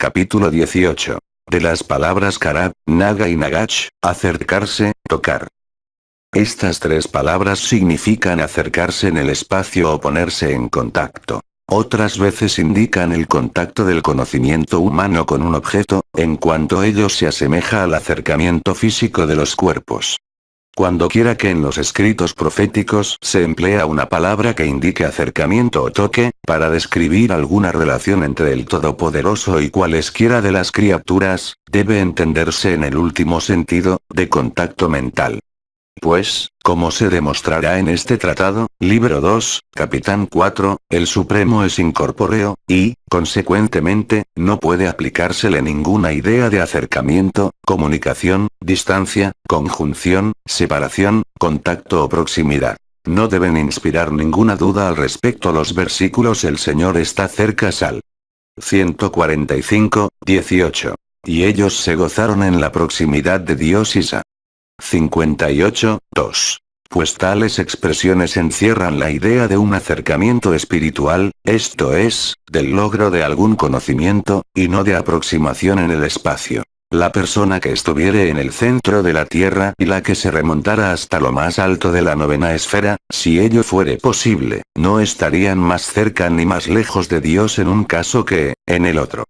Capítulo 18. De las palabras Karab, Naga y Nagach, acercarse, tocar. Estas tres palabras significan acercarse en el espacio o ponerse en contacto. Otras veces indican el contacto del conocimiento humano con un objeto, en cuanto ello se asemeja al acercamiento físico de los cuerpos. Cuando quiera que en los escritos proféticos se emplea una palabra que indique acercamiento o toque, para describir alguna relación entre el Todopoderoso y cualesquiera de las criaturas, debe entenderse en el último sentido, de contacto mental. Pues, como se demostrará en este tratado, libro 2, capitán 4, el Supremo es incorpóreo, y, consecuentemente, no puede aplicársele ninguna idea de acercamiento, comunicación, distancia, conjunción, separación, contacto o proximidad. No deben inspirar ninguna duda al respecto los versículos El Señor está cerca Sal. 145, 18. Y ellos se gozaron en la proximidad de Dios Isa. 58, 2. Pues tales expresiones encierran la idea de un acercamiento espiritual, esto es, del logro de algún conocimiento, y no de aproximación en el espacio. La persona que estuviere en el centro de la Tierra y la que se remontara hasta lo más alto de la novena esfera, si ello fuere posible, no estarían más cerca ni más lejos de Dios en un caso que, en el otro.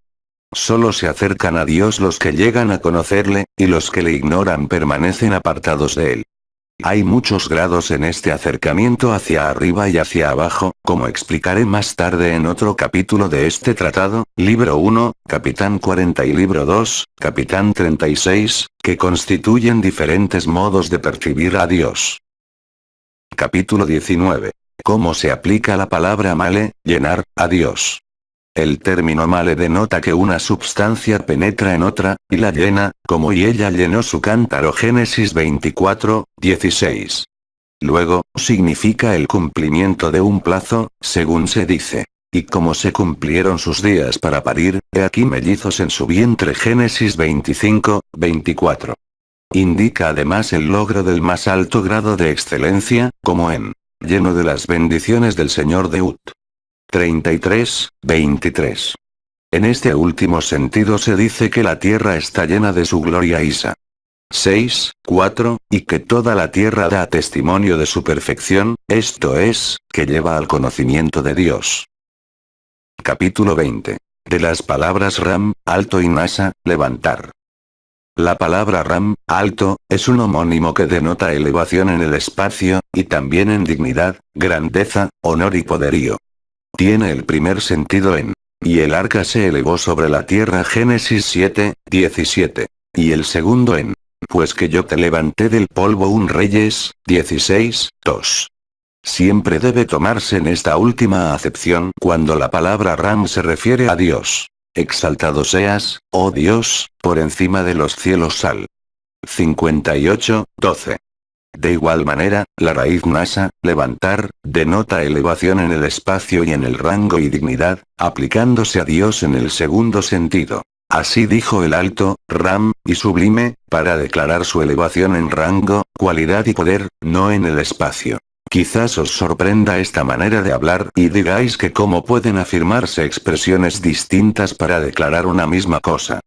Solo se acercan a Dios los que llegan a conocerle, y los que le ignoran permanecen apartados de él. Hay muchos grados en este acercamiento hacia arriba y hacia abajo, como explicaré más tarde en otro capítulo de este tratado, libro 1, capitán 40 y libro 2, capitán 36, que constituyen diferentes modos de percibir a Dios. Capítulo 19. ¿Cómo se aplica la palabra male, llenar, a Dios? El término male denota que una substancia penetra en otra, y la llena, como y ella llenó su cántaro Génesis 24, 16. Luego, significa el cumplimiento de un plazo, según se dice. Y como se cumplieron sus días para parir, he aquí mellizos en su vientre Génesis 25, 24. Indica además el logro del más alto grado de excelencia, como en lleno de las bendiciones del Señor de Ut. 33, 23. En este último sentido se dice que la tierra está llena de su gloria Isa. 6, 4, y que toda la tierra da testimonio de su perfección, esto es, que lleva al conocimiento de Dios. Capítulo 20. De las palabras Ram, alto y Nasa, levantar. La palabra Ram, alto, es un homónimo que denota elevación en el espacio, y también en dignidad, grandeza, honor y poderío. Tiene el primer sentido en y el arca se elevó sobre la tierra Génesis 7, 17. Y el segundo en pues que yo te levanté del polvo un Reyes, 16, 2. Siempre debe tomarse en esta última acepción cuando la palabra Ram se refiere a Dios. Exaltado seas, oh Dios, por encima de los cielos Sal. 58, 12. De igual manera, la raíz Nasa, levantar, denota elevación en el espacio y en el rango y dignidad, aplicándose a Dios en el segundo sentido. Así dijo el alto, Ram, y sublime, para declarar su elevación en rango, cualidad y poder, no en el espacio. Quizás os sorprenda esta manera de hablar y digáis que cómo pueden afirmarse expresiones distintas para declarar una misma cosa.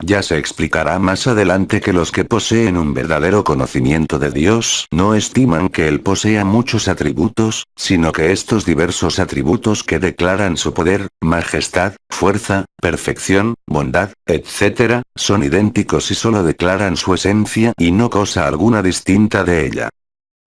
Ya se explicará más adelante que los que poseen un verdadero conocimiento de Dios no estiman que Él posea muchos atributos, sino que estos diversos atributos que declaran su poder, majestad, fuerza, perfección, bondad, etc., son idénticos y solo declaran su esencia y no cosa alguna distinta de ella.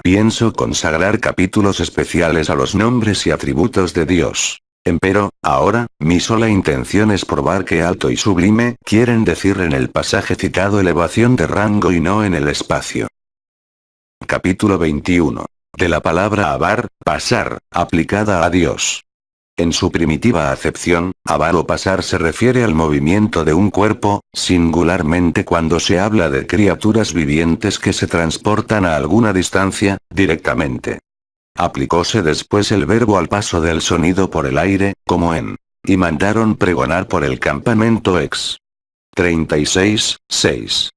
Pienso consagrar capítulos especiales a los nombres y atributos de Dios. Empero, ahora, mi sola intención es probar que alto y sublime quieren decir en el pasaje citado elevación de rango y no en el espacio. Capítulo 21. De la palabra abar, pasar, aplicada a Dios. En su primitiva acepción, abar o pasar se refiere al movimiento de un cuerpo, singularmente cuando se habla de criaturas vivientes que se transportan a alguna distancia, directamente. Aplicóse después el verbo al paso del sonido por el aire, como en y mandaron pregonar por el campamento ex. 36, 6.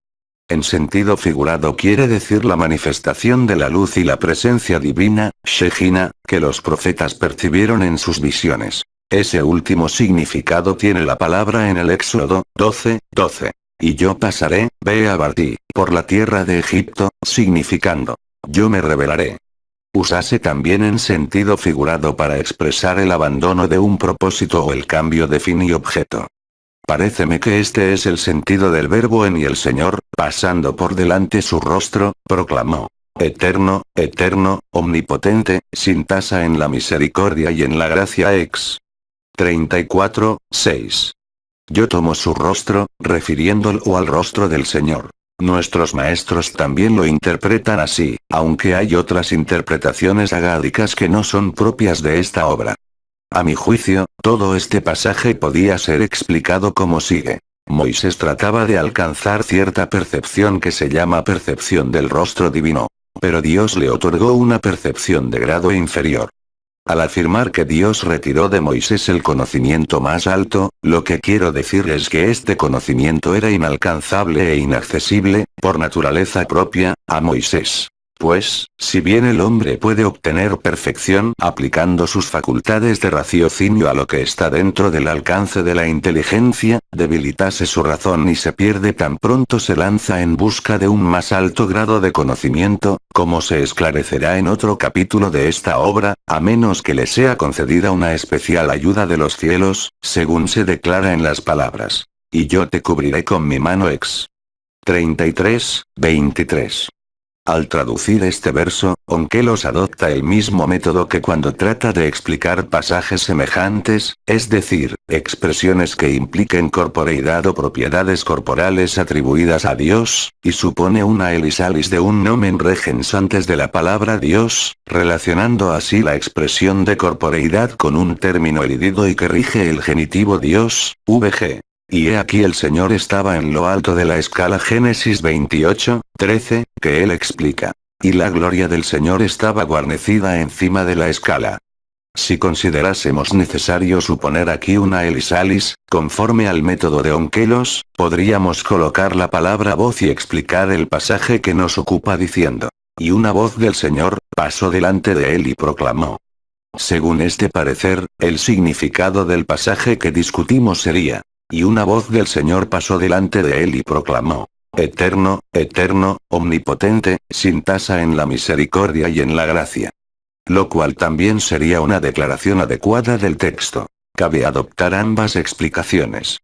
En sentido figurado quiere decir la manifestación de la luz y la presencia divina, Shejina, que los profetas percibieron en sus visiones. Ese último significado tiene la palabra en el Éxodo 12:12. Y yo pasaré, ve a Bartí, por la tierra de Egipto, significando, yo me revelaré. Usase también en sentido figurado para expresar el abandono de un propósito o el cambio de fin y objeto. Paréceme que este es el sentido del verbo en y el Señor, pasando por delante su rostro, proclamó. Eterno, eterno, omnipotente, sin tasa en la misericordia y en la gracia ex. 34:6. Yo tomo su rostro, refiriéndolo al rostro del Señor. Nuestros maestros también lo interpretan así, aunque hay otras interpretaciones agádicas que no son propias de esta obra. A mi juicio, todo este pasaje podía ser explicado como sigue. Moisés trataba de alcanzar cierta percepción que se llama percepción del rostro divino. Pero Dios le otorgó una percepción de grado inferior. Al afirmar que Dios retiró de Moisés el conocimiento más alto, lo que quiero decir es que este conocimiento era inalcanzable e inaccesible, por naturaleza propia, a Moisés. Pues, si bien el hombre puede obtener perfección aplicando sus facultades de raciocinio a lo que está dentro del alcance de la inteligencia, debilitase su razón y se pierde tan pronto se lanza en busca de un más alto grado de conocimiento, como se esclarecerá en otro capítulo de esta obra, a menos que le sea concedida una especial ayuda de los cielos, según se declara en las palabras. Y yo te cubriré con mi mano ex. 33:23. Al traducir este verso, Onkelos adopta el mismo método que cuando trata de explicar pasajes semejantes, es decir, expresiones que impliquen corporeidad o propiedades corporales atribuidas a Dios, y supone una elisalis de un nomen regens antes de la palabra Dios, relacionando así la expresión de corporeidad con un término elidido y que rige el genitivo Dios, vg. Y he aquí el Señor estaba en lo alto de la escala Génesis 28:13, que él explica. Y la gloria del Señor estaba guarnecida encima de la escala. Si considerásemos necesario suponer aquí una elisalis, conforme al método de Onkelos, podríamos colocar la palabra voz y explicar el pasaje que nos ocupa diciendo. Y una voz del Señor, pasó delante de él y proclamó. Según este parecer, el significado del pasaje que discutimos sería. Y una voz del Señor pasó delante de él y proclamó. Eterno, eterno, omnipotente, sin tasa en la misericordia y en la gracia. Lo cual también sería una declaración adecuada del texto. Cabe adoptar ambas explicaciones.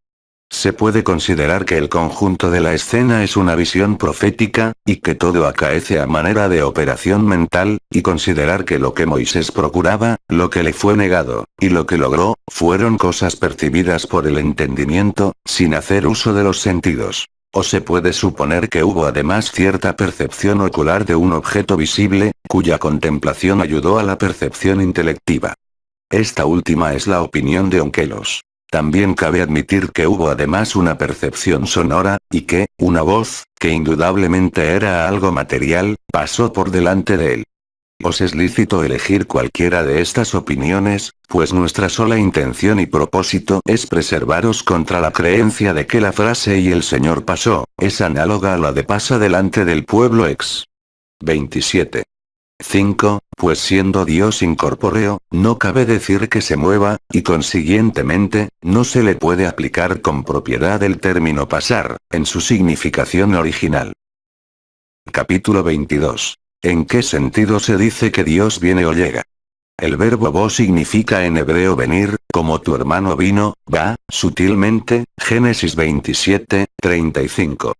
Se puede considerar que el conjunto de la escena es una visión profética, y que todo acaece a manera de operación mental, y considerar que lo que Moisés procuraba, lo que le fue negado, y lo que logró, fueron cosas percibidas por el entendimiento, sin hacer uso de los sentidos. O se puede suponer que hubo además cierta percepción ocular de un objeto visible, cuya contemplación ayudó a la percepción intelectiva. Esta última es la opinión de Onkelos. También cabe admitir que hubo además una percepción sonora, y que, una voz, que indudablemente era algo material, pasó por delante de él. Os es lícito elegir cualquiera de estas opiniones, pues nuestra sola intención y propósito es preservaros contra la creencia de que la frase y el Señor pasó, es análoga a la de pasa delante del pueblo ex. 27. 5. Pues siendo Dios incorpóreo, no cabe decir que se mueva, y consiguientemente, no se le puede aplicar con propiedad el término pasar, en su significación original. Capítulo 22. ¿En qué sentido se dice que Dios viene o llega? El verbo vo significa en hebreo venir, como tu hermano vino, va, sutilmente, Génesis 27:35.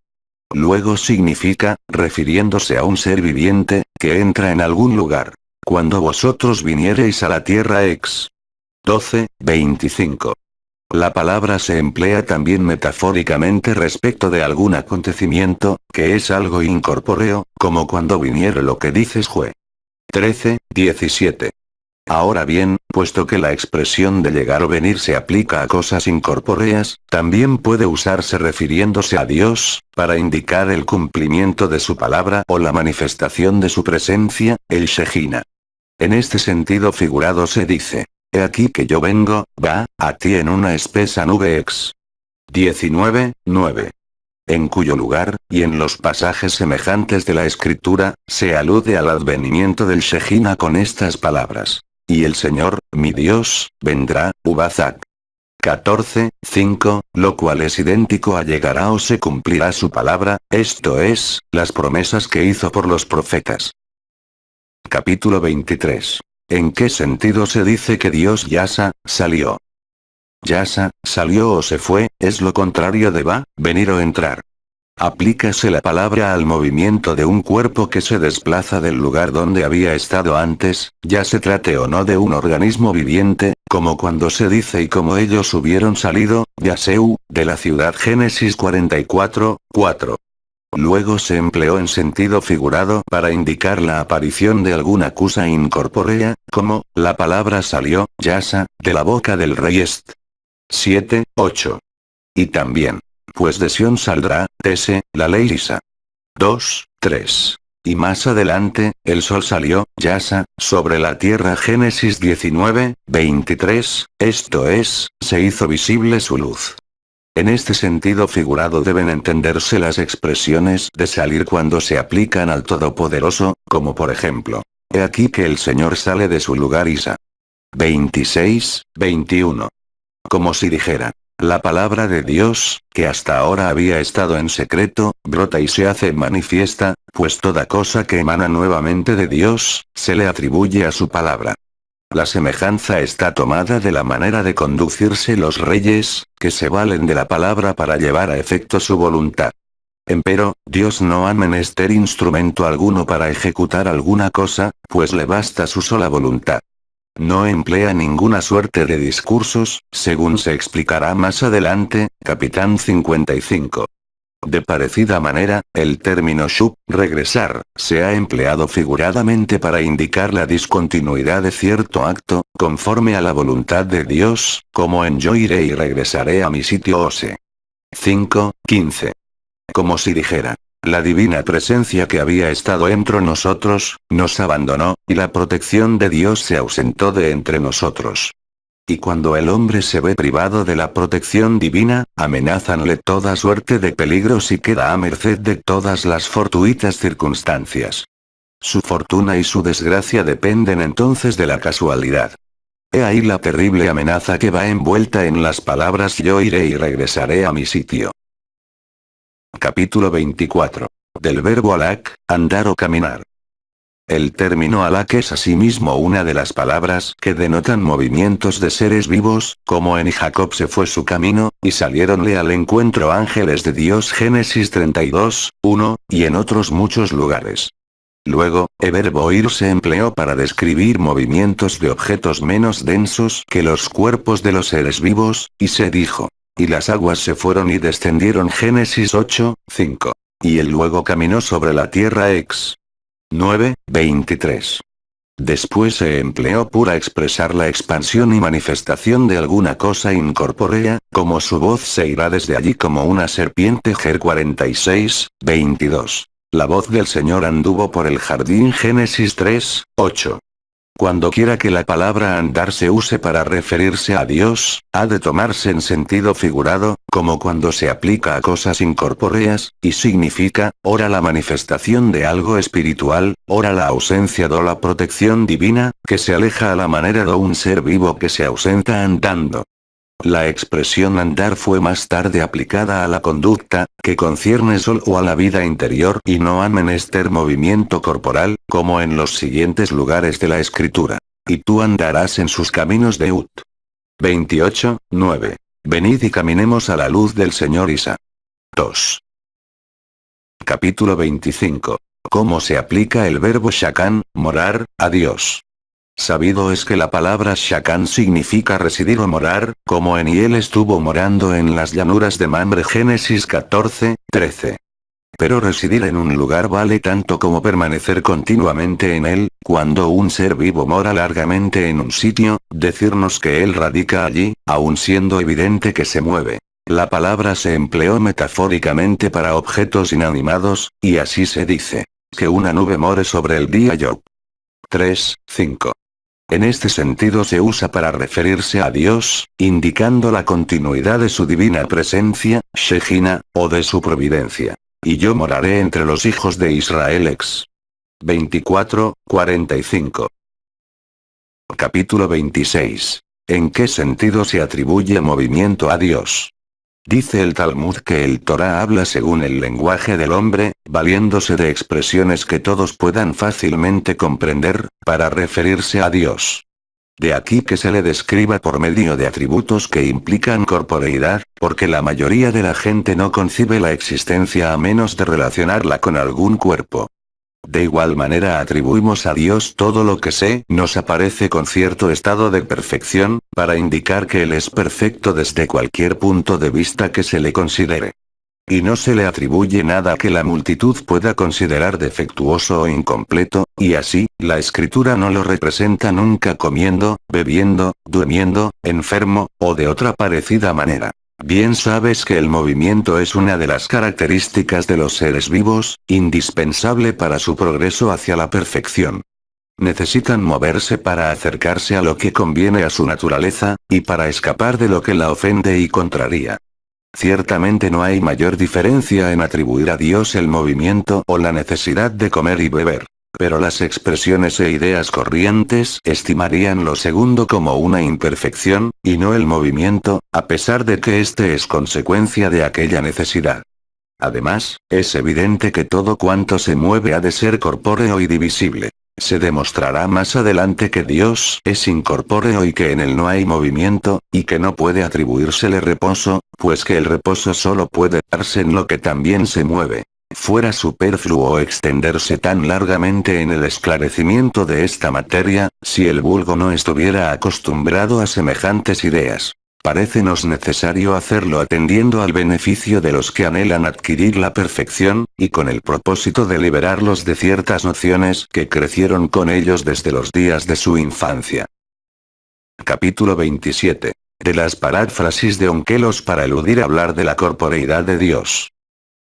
Luego significa, refiriéndose a un ser viviente, que entra en algún lugar. Cuando vosotros viniereis a la tierra ex. 12:25. La palabra se emplea también metafóricamente respecto de algún acontecimiento, que es algo incorpóreo, como cuando viniere lo que dices Jue. 13:17. Ahora bien, puesto que la expresión de llegar o venir se aplica a cosas incorpóreas, también puede usarse refiriéndose a Dios, para indicar el cumplimiento de su palabra o la manifestación de su presencia, el Shejina. En este sentido figurado se dice, he aquí que yo vengo, va, a ti en una espesa nube ex. 19:9. En cuyo lugar, y en los pasajes semejantes de la Escritura, se alude al advenimiento del Shejina con estas palabras. Y el Señor, mi Dios, vendrá, Ubazak. 14:5, lo cual es idéntico a llegará o se cumplirá su palabra, esto es, las promesas que hizo por los profetas. Capítulo 23. ¿En qué sentido se dice que Dios Yasa, salió? Yasa, salió o se fue, es lo contrario de va, venir o entrar. Aplícase la palabra al movimiento de un cuerpo que se desplaza del lugar donde había estado antes, ya se trate o no de un organismo viviente, como cuando se dice y como ellos hubieron salido, Yaseu, de la ciudad Génesis 44:4. Luego se empleó en sentido figurado para indicar la aparición de alguna cosa incorpórea, como, la palabra salió, Yasa, de la boca del rey Est. 7:8. Y también, pues de Sión saldrá, Tese, la ley Isa. 2:3. Y más adelante, el sol salió, Yasa, sobre la tierra Génesis 19:23, esto es, se hizo visible su luz. En este sentido figurado deben entenderse las expresiones de salir cuando se aplican al Todopoderoso, como por ejemplo, he aquí que el Señor sale de su lugar Isa. 26:21. Como si dijera, la palabra de Dios, que hasta ahora había estado en secreto, brota y se hace manifiesta, pues toda cosa que emana nuevamente de Dios, se le atribuye a su palabra. La semejanza está tomada de la manera de conducirse los reyes, que se valen de la palabra para llevar a efecto su voluntad. Empero, Dios no ha menester instrumento alguno para ejecutar alguna cosa, pues le basta su sola voluntad. No emplea ninguna suerte de discursos, según se explicará más adelante, Capitán 55. De parecida manera, el término shub, regresar, se ha empleado figuradamente para indicar la discontinuidad de cierto acto, conforme a la voluntad de Dios, como en yo iré y regresaré a mi sitio Ose. 5:15. Como si dijera, la divina presencia que había estado entre nosotros, nos abandonó, y la protección de Dios se ausentó de entre nosotros. Y cuando el hombre se ve privado de la protección divina, amenázanle toda suerte de peligros y queda a merced de todas las fortuitas circunstancias. Su fortuna y su desgracia dependen entonces de la casualidad. He ahí la terrible amenaza que va envuelta en las palabras yo iré y regresaré a mi sitio. Capítulo 24. Del verbo alak, andar o caminar. El término alak es asimismo una de las palabras que denotan movimientos de seres vivos, como en Jacob se fue su camino, y saliéronle al encuentro ángeles de Dios Génesis 32:1, y en otros muchos lugares. Luego, el verbo ir se empleó para describir movimientos de objetos menos densos que los cuerpos de los seres vivos, y se dijo, y las aguas se fueron y descendieron Génesis 8:5. Y él luego caminó sobre la tierra ex. 9:23. Después se empleó para expresar la expansión y manifestación de alguna cosa incorpórea, como su voz se irá desde allí como una serpiente Ger 46:22. La voz del Señor anduvo por el jardín Génesis 3:8. Cuando quiera que la palabra andar se use para referirse a Dios, ha de tomarse en sentido figurado, como cuando se aplica a cosas incorpóreas, y significa, ora la manifestación de algo espiritual, ora la ausencia de la protección divina, que se aleja a la manera de un ser vivo que se ausenta andando. La expresión andar fue más tarde aplicada a la conducta, que concierne solo a la vida interior y no a menester movimiento corporal, como en los siguientes lugares de la escritura. Y tú andarás en sus caminos de Ut. 28:9. Venid y caminemos a la luz del Señor Isa. 2. Capítulo 25. ¿Cómo se aplica el verbo shakan, morar, a Dios? Sabido es que la palabra Shakan significa residir o morar, como en y él estuvo morando en las llanuras de Mamre Génesis 14:13. Pero residir en un lugar vale tanto como permanecer continuamente en él, cuando un ser vivo mora largamente en un sitio, decirnos que él radica allí, aun siendo evidente que se mueve. La palabra se empleó metafóricamente para objetos inanimados, y así se dice, que una nube more sobre el día Job. 3:5. En este sentido se usa para referirse a Dios, indicando la continuidad de su divina presencia, Shejina, o de su providencia. Y yo moraré entre los hijos de Israel ex. 24:45. Capítulo 26. ¿En qué sentido se atribuye movimiento a Dios? Dice el Talmud que el Torá habla según el lenguaje del hombre, valiéndose de expresiones que todos puedan fácilmente comprender, para referirse a Dios. De aquí que se le describa por medio de atributos que implican corporeidad, porque la mayoría de la gente no concibe la existencia a menos de relacionarla con algún cuerpo. De igual manera atribuimos a Dios todo lo que nos aparece con cierto estado de perfección, para indicar que Él es perfecto desde cualquier punto de vista que se le considere. Y no se le atribuye nada que la multitud pueda considerar defectuoso o incompleto, y así, la escritura no lo representa nunca comiendo, bebiendo, durmiendo, enfermo, o de otra parecida manera. Bien sabes que el movimiento es una de las características de los seres vivos, indispensable para su progreso hacia la perfección. Necesitan moverse para acercarse a lo que conviene a su naturaleza, y para escapar de lo que la ofende y contraría. Ciertamente no hay mayor diferencia en atribuir a Dios el movimiento o la necesidad de comer y beber. Pero las expresiones e ideas corrientes estimarían lo segundo como una imperfección, y no el movimiento, a pesar de que éste es consecuencia de aquella necesidad. Además, es evidente que todo cuanto se mueve ha de ser corpóreo y divisible. Se demostrará más adelante que Dios es incorpóreo y que en él no hay movimiento, y que no puede atribuírsele reposo, pues que el reposo solo puede darse en lo que también se mueve. Fuera superfluo extenderse tan largamente en el esclarecimiento de esta materia, si el vulgo no estuviera acostumbrado a semejantes ideas. Parécenos necesario hacerlo atendiendo al beneficio de los que anhelan adquirir la perfección, y con el propósito de liberarlos de ciertas nociones que crecieron con ellos desde los días de su infancia. Capítulo 27. De las paráfrasis de Onkelos para eludir hablar de la corporeidad de Dios.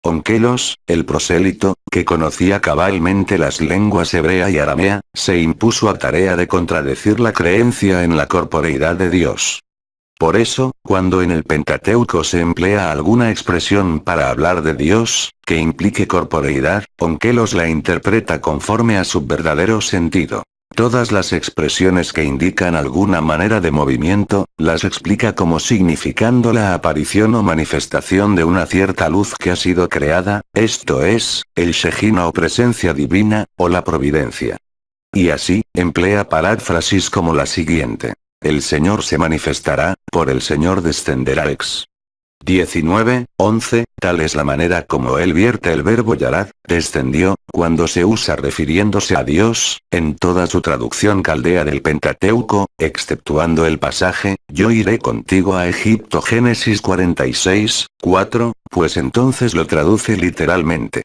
Onkelos, el prosélito, que conocía cabalmente las lenguas hebrea y aramea, se impuso a tarea de contradecir la creencia en la corporeidad de Dios. Por eso, cuando en el Pentateuco se emplea alguna expresión para hablar de Dios, que implique corporeidad, Onkelos la interpreta conforme a su verdadero sentido. Todas las expresiones que indican alguna manera de movimiento, las explica como significando la aparición o manifestación de una cierta luz que ha sido creada, esto es, el Shejina o presencia divina, o la providencia. Y así, emplea paráfrasis como la siguiente. El Señor se manifestará, por el Señor descenderá ex. 19:11, tal es la manera como él vierte el verbo yarad, descendió, cuando se usa refiriéndose a Dios, en toda su traducción caldea del Pentateuco, exceptuando el pasaje, yo iré contigo a Egipto Génesis 46:4, pues entonces lo traduce literalmente.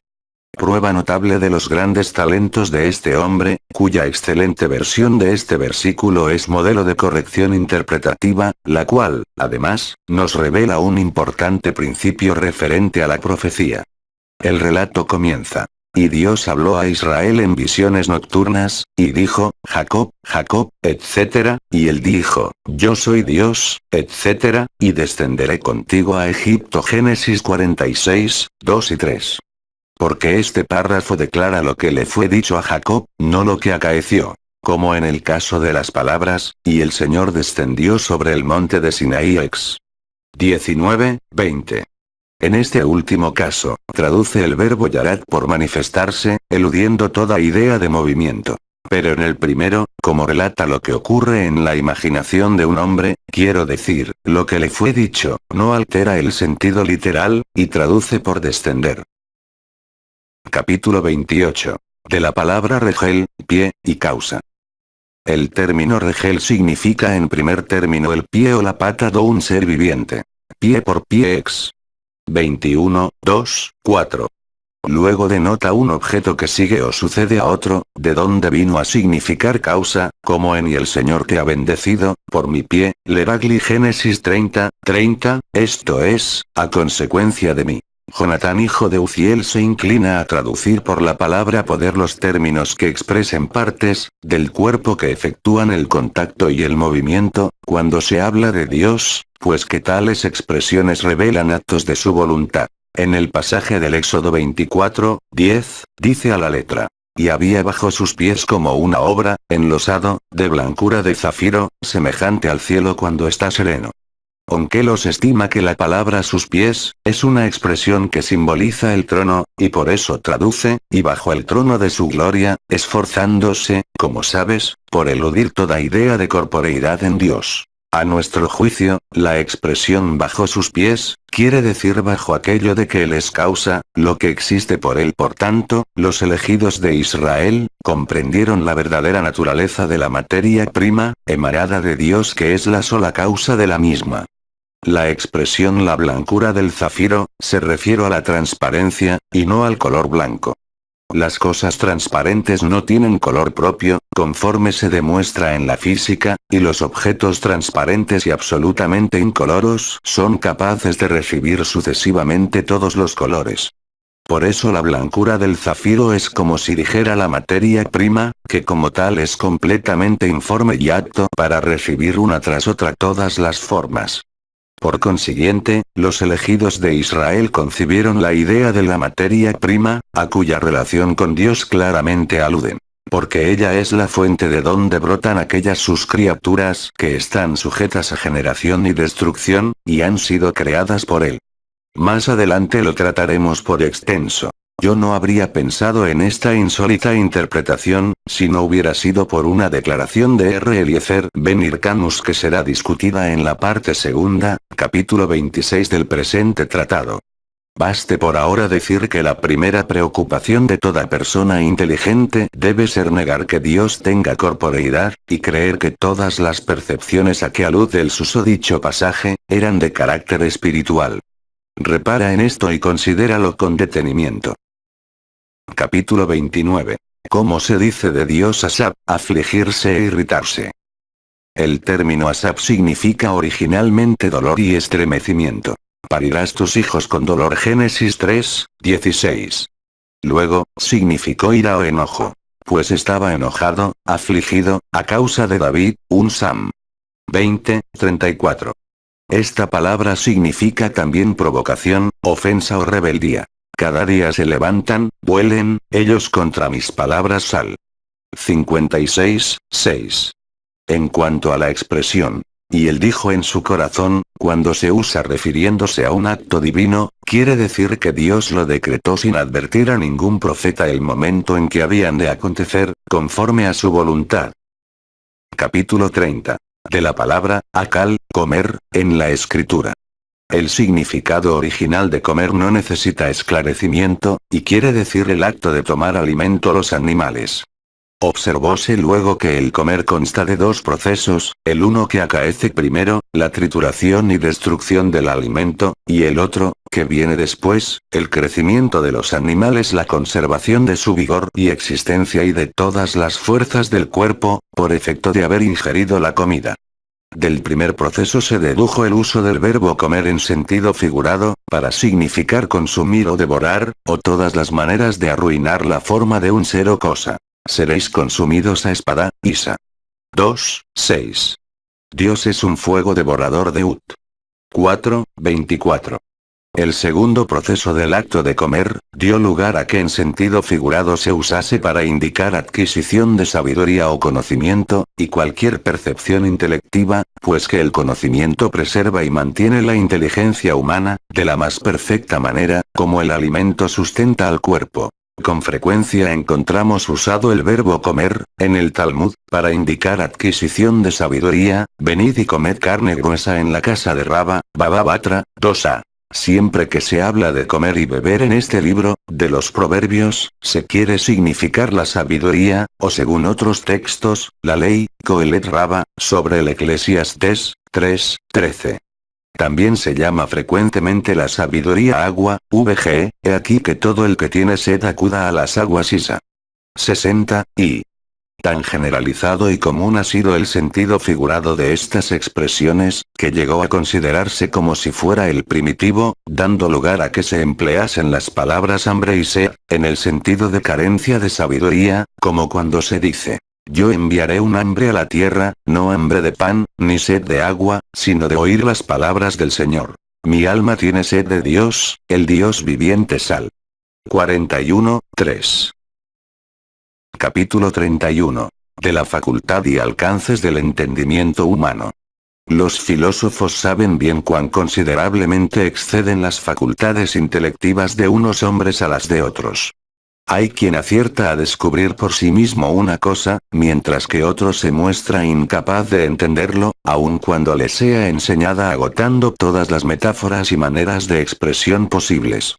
Prueba notable de los grandes talentos de este hombre, cuya excelente versión de este versículo es modelo de corrección interpretativa, la cual, además, nos revela un importante principio referente a la profecía. El relato comienza. Y Dios habló a Israel en visiones nocturnas, y dijo, Jacob, Jacob, etc., y él dijo, yo soy Dios, etc., y descenderé contigo a Egipto Génesis 46:2 y 3. Porque este párrafo declara lo que le fue dicho a Jacob, no lo que acaeció. Como en el caso de las palabras, y el Señor descendió sobre el monte de Sinaí ex. 19:20. En este último caso, traduce el verbo yarad por manifestarse, eludiendo toda idea de movimiento. Pero en el primero, como relata lo que ocurre en la imaginación de un hombre, quiero decir, lo que le fue dicho, no altera el sentido literal, y traduce por descender. Capítulo 28. De la palabra regel, pie, y causa. El término regel significa en primer término el pie o la pata de un ser viviente. Pie por pie ex. 21:2-4. Luego denota un objeto que sigue o sucede a otro, de donde vino a significar causa, como en y el Señor te ha bendecido, por mi pie, Leragli Génesis 30:30, esto es, a consecuencia de mí. Jonatán hijo de Uziel se inclina a traducir por la palabra poder los términos que expresen partes, del cuerpo que efectúan el contacto y el movimiento, cuando se habla de Dios, pues que tales expresiones revelan actos de su voluntad. En el pasaje del Éxodo 24:10, dice a la letra. y había bajo sus pies como una obra, enlosado, de blancura de zafiro, semejante al cielo cuando está sereno. Onkelos estima que la palabra sus pies, es una expresión que simboliza el trono, y por eso traduce, y bajo el trono de su gloria, esforzándose, como sabes, por eludir toda idea de corporeidad en Dios. A nuestro juicio, la expresión bajo sus pies, quiere decir bajo aquello de que Él es causa, lo que existe por Él. Por tanto, los elegidos de Israel, comprendieron la verdadera naturaleza de la materia prima, emanada de Dios que es la sola causa de la misma. La expresión la blancura del zafiro, se refiere a la transparencia, y no al color blanco. Las cosas transparentes no tienen color propio, conforme se demuestra en la física, y los objetos transparentes y absolutamente incoloros son capaces de recibir sucesivamente todos los colores. Por eso la blancura del zafiro es como si dijera la materia prima, que como tal es completamente informe y apto para recibir una tras otra todas las formas. Por consiguiente, los elegidos de Israel concibieron la idea de la materia prima, a cuya relación con Dios claramente aluden. Porque ella es la fuente de donde brotan aquellas sus criaturas que están sujetas a generación y destrucción, y han sido creadas por Él. Más adelante lo trataremos por extenso. Yo no habría pensado en esta insólita interpretación, si no hubiera sido por una declaración de R. Eliezer Ben Hyrcanus que será discutida en la parte segunda, capítulo 26 del presente tratado. Baste por ahora decir que la primera preocupación de toda persona inteligente debe ser negar que Dios tenga corporeidad, y creer que todas las percepciones a que alude el susodicho pasaje, eran de carácter espiritual. Repara en esto y considéralo con detenimiento. Capítulo 29. ¿Cómo se dice de Dios Asap, afligirse e irritarse? El término Asap significa originalmente dolor y estremecimiento. Parirás tus hijos con dolor. Génesis 3, 16. Luego, significó ira o enojo. Pues estaba enojado, afligido, a causa de David, un Sam. 20, 34. Esta palabra significa también provocación, ofensa o rebeldía. Cada día se levantan, vuelen, ellos contra mis palabras. Sal. 56, 6. En cuanto a la expresión, y él dijo en su corazón, cuando se usa refiriéndose a un acto divino, quiere decir que Dios lo decretó sin advertir a ningún profeta el momento en que habían de acontecer, conforme a su voluntad. Capítulo 30. De la palabra, akal, comer, en la escritura. El significado original de comer no necesita esclarecimiento, y quiere decir el acto de tomar alimento a los animales. Observóse luego que el comer consta de dos procesos, el uno que acaece primero, la trituración y destrucción del alimento, y el otro, que viene después, el crecimiento de los animales, la conservación de su vigor y existencia y de todas las fuerzas del cuerpo, por efecto de haber ingerido la comida. Del primer proceso se dedujo el uso del verbo comer en sentido figurado, para significar consumir o devorar, o todas las maneras de arruinar la forma de un ser o cosa. Seréis consumidos a espada. Isa. 2, 6. Dios es un fuego devorador de Ut. 4, 24. El segundo proceso del acto de comer, dio lugar a que en sentido figurado se usase para indicar adquisición de sabiduría o conocimiento, y cualquier percepción intelectiva, pues que el conocimiento preserva y mantiene la inteligencia humana, de la más perfecta manera, como el alimento sustenta al cuerpo. Con frecuencia encontramos usado el verbo comer, en el Talmud, para indicar adquisición de sabiduría. Venid y comed carne gruesa en la casa de Rabba, Baba Batra, 2a. Siempre que se habla de comer y beber en este libro, de los proverbios, se quiere significar la sabiduría, o según otros textos, la ley, Coelet Rabba, sobre el Eclesiastés, 3, 13. También se llama frecuentemente la sabiduría agua, vg, he aquí que todo el que tiene sed acuda a las aguas. Isa. 60, y tan generalizado y común ha sido el sentido figurado de estas expresiones, que llegó a considerarse como si fuera el primitivo, dando lugar a que se empleasen las palabras hambre y sed, en el sentido de carencia de sabiduría, como cuando se dice: yo enviaré un hambre a la tierra, no hambre de pan, ni sed de agua, sino de oír las palabras del Señor. Mi alma tiene sed de Dios, el Dios viviente. Sal. 41, 3. Capítulo 31. De la facultad y alcances del entendimiento humano. Los filósofos saben bien cuán considerablemente exceden las facultades intelectivas de unos hombres a las de otros. Hay quien acierta a descubrir por sí mismo una cosa, mientras que otro se muestra incapaz de entenderlo, aun cuando le sea enseñada agotando todas las metáforas y maneras de expresión posibles.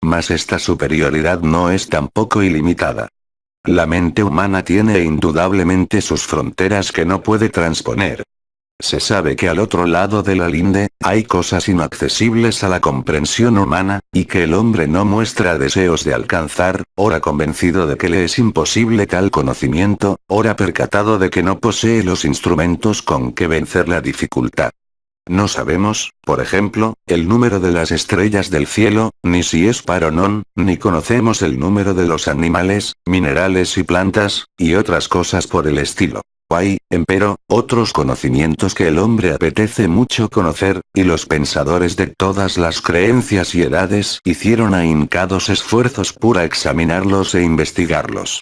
Mas esta superioridad no es tampoco ilimitada. La mente humana tiene indudablemente sus fronteras que no puede transponer. Se sabe que al otro lado de la linde, hay cosas inaccesibles a la comprensión humana, y que el hombre no muestra deseos de alcanzar, ora convencido de que le es imposible tal conocimiento, ora percatado de que no posee los instrumentos con que vencer la dificultad. No sabemos, por ejemplo, el número de las estrellas del cielo, ni si es par o non, ni conocemos el número de los animales, minerales y plantas, y otras cosas por el estilo. Hay, empero, otros conocimientos que el hombre apetece mucho conocer, y los pensadores de todas las creencias y edades hicieron ahincados esfuerzos por examinarlos e investigarlos.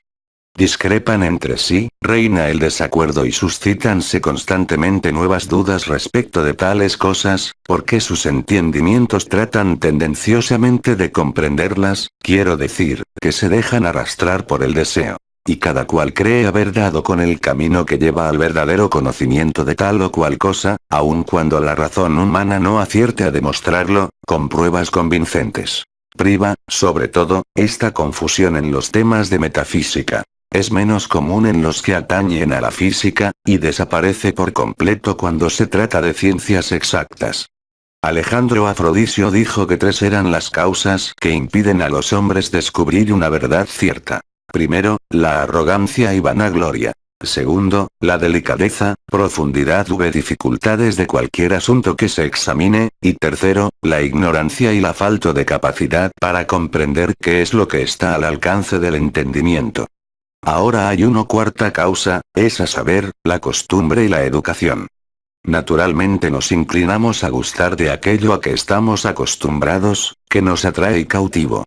Discrepan entre sí, reina el desacuerdo y suscítanse constantemente nuevas dudas respecto de tales cosas, porque sus entendimientos tratan tendenciosamente de comprenderlas, quiero decir, que se dejan arrastrar por el deseo. Y cada cual cree haber dado con el camino que lleva al verdadero conocimiento de tal o cual cosa, aun cuando la razón humana no acierte a demostrarlo, con pruebas convincentes. Priva, sobre todo, esta confusión en los temas de metafísica. Es menos común en los que atañen a la física, y desaparece por completo cuando se trata de ciencias exactas. Alejandro Afrodisio dijo que tres eran las causas que impiden a los hombres descubrir una verdad cierta. Primero, la arrogancia y vanagloria. Segundo, la delicadeza, profundidad u dificultades de cualquier asunto que se examine, y tercero, la ignorancia y la falta de capacidad para comprender qué es lo que está al alcance del entendimiento. Ahora hay una cuarta causa, es a saber, la costumbre y la educación. Naturalmente nos inclinamos a gustar de aquello a que estamos acostumbrados, que nos atrae cautivo.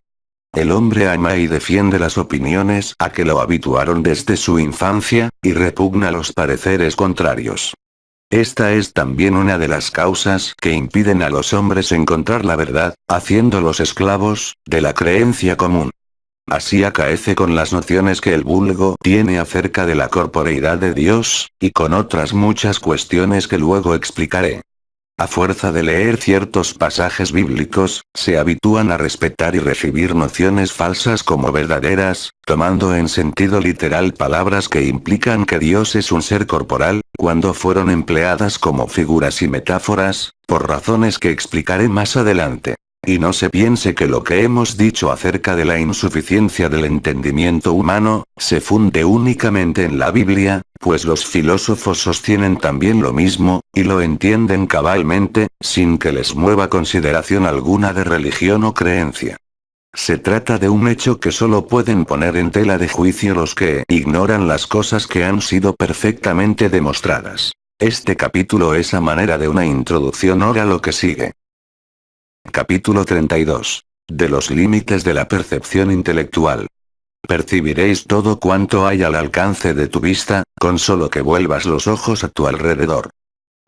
El hombre ama y defiende las opiniones a que lo habituaron desde su infancia, y repugna los pareceres contrarios. Esta es también una de las causas que impiden a los hombres encontrar la verdad, haciéndolos esclavos de la creencia común. Así acaece con las nociones que el vulgo tiene acerca de la corporeidad de Dios, y con otras muchas cuestiones que luego explicaré. A fuerza de leer ciertos pasajes bíblicos, se habitúan a respetar y recibir nociones falsas como verdaderas, tomando en sentido literal palabras que implican que Dios es un ser corporal, cuando fueron empleadas como figuras y metáforas, por razones que explicaré más adelante. Y no se piense que lo que hemos dicho acerca de la insuficiencia del entendimiento humano, se funde únicamente en la Biblia, pues los filósofos sostienen también lo mismo, y lo entienden cabalmente, sin que les mueva consideración alguna de religión o creencia. Se trata de un hecho que solo pueden poner en tela de juicio los que ignoran las cosas que han sido perfectamente demostradas. Este capítulo es a manera de una introducción ahora lo que sigue. Capítulo 32. De los límites de la percepción intelectual. Percibiréis todo cuanto hay al alcance de tu vista, con solo que vuelvas los ojos a tu alrededor.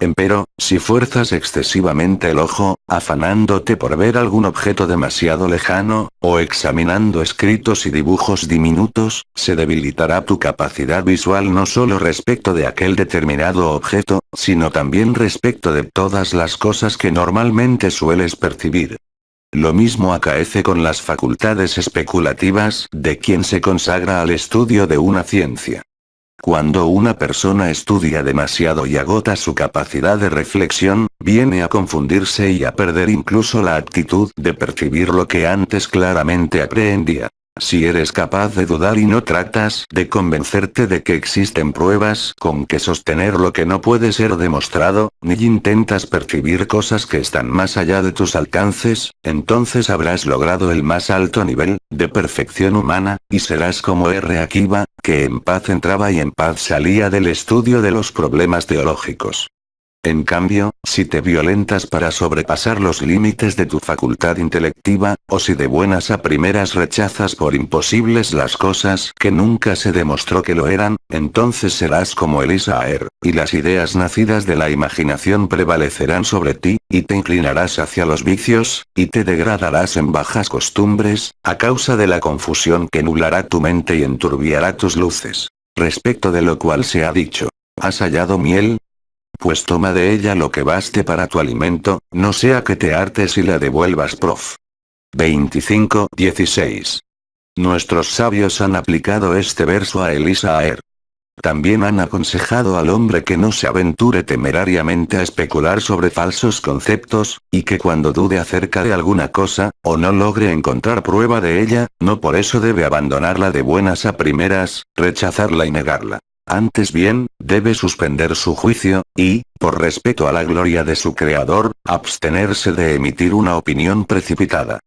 Empero, si fuerzas excesivamente el ojo, afanándote por ver algún objeto demasiado lejano, o examinando escritos y dibujos diminutos, se debilitará tu capacidad visual no solo respecto de aquel determinado objeto, sino también respecto de todas las cosas que normalmente sueles percibir. Lo mismo acaece con las facultades especulativas de quien se consagra al estudio de una ciencia. Cuando una persona estudia demasiado y agota su capacidad de reflexión, viene a confundirse y a perder incluso la actitud de percibir lo que antes claramente aprehendía. Si eres capaz de dudar y no tratas de convencerte de que existen pruebas con que sostener lo que no puede ser demostrado, ni intentas percibir cosas que están más allá de tus alcances, entonces habrás logrado el más alto nivel de perfección humana, y serás como R. Akiva, que en paz entraba y en paz salía del estudio de los problemas teológicos. En cambio, si te violentas para sobrepasar los límites de tu facultad intelectiva, o si de buenas a primeras rechazas por imposibles las cosas que nunca se demostró que lo eran, entonces serás como Elisa Aer, y las ideas nacidas de la imaginación prevalecerán sobre ti, y te inclinarás hacia los vicios, y te degradarás en bajas costumbres, a causa de la confusión que nublará tu mente y enturbiará tus luces. Respecto de lo cual se ha dicho: ¿has hallado miel? Pues toma de ella lo que baste para tu alimento, no sea que te hartes y la devuelvas. Prof. 25:16. Nuestros sabios han aplicado este verso a Elisa Aer. También han aconsejado al hombre que no se aventure temerariamente a especular sobre falsos conceptos, y que cuando dude acerca de alguna cosa, o no logre encontrar prueba de ella, no por eso debe abandonarla de buenas a primeras, rechazarla y negarla. Antes bien, debe suspender su juicio, y, por respeto a la gloria de su creador, abstenerse de emitir una opinión precipitada.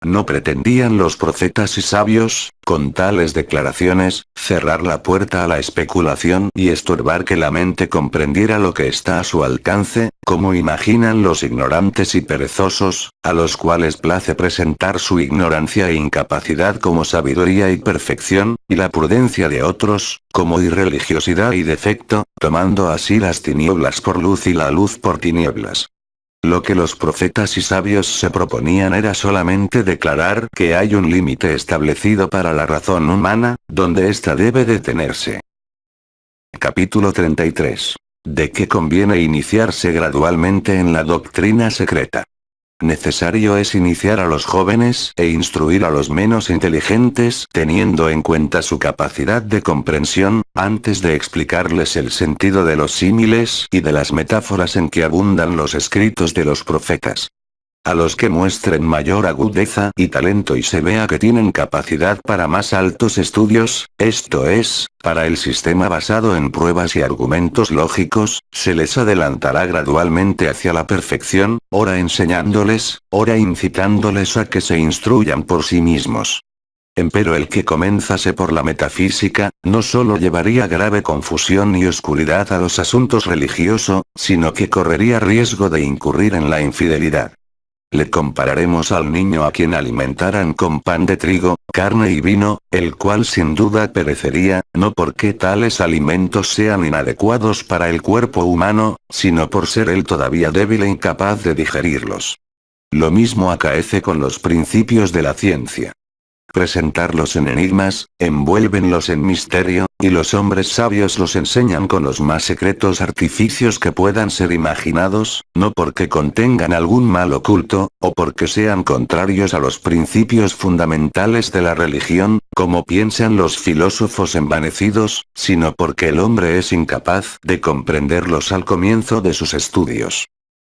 No pretendían los profetas y sabios, con tales declaraciones, cerrar la puerta a la especulación y estorbar que la mente comprendiera lo que está a su alcance, como imaginan los ignorantes y perezosos, a los cuales place presentar su ignorancia e incapacidad como sabiduría y perfección, y la prudencia de otros, como irreligiosidad y defecto, tomando así las tinieblas por luz y la luz por tinieblas. Lo que los profetas y sabios se proponían era solamente declarar que hay un límite establecido para la razón humana, donde ésta debe detenerse. Capítulo 33. De qué conviene iniciarse gradualmente en la doctrina secreta. Necesario es iniciar a los jóvenes e instruir a los menos inteligentes teniendo en cuenta su capacidad de comprensión, antes de explicarles el sentido de los símiles y de las metáforas en que abundan los escritos de los profetas. A los que muestren mayor agudeza y talento y se vea que tienen capacidad para más altos estudios, esto es, para el sistema basado en pruebas y argumentos lógicos, se les adelantará gradualmente hacia la perfección, ora enseñándoles, ora incitándoles a que se instruyan por sí mismos. Empero el que comenzase por la metafísica, no solo llevaría grave confusión y oscuridad a los asuntos religiosos, sino que correría riesgo de incurrir en la infidelidad. Le compararemos al niño a quien alimentaran con pan de trigo, carne y vino, el cual sin duda perecería, no porque tales alimentos sean inadecuados para el cuerpo humano, sino por ser él todavía débil e incapaz de digerirlos. Lo mismo acaece con los principios de la ciencia. Presentarlos en enigmas, envuélvenlos en misterio, y los hombres sabios los enseñan con los más secretos artificios que puedan ser imaginados, no porque contengan algún mal oculto, o porque sean contrarios a los principios fundamentales de la religión, como piensan los filósofos envanecidos, sino porque el hombre es incapaz de comprenderlos al comienzo de sus estudios.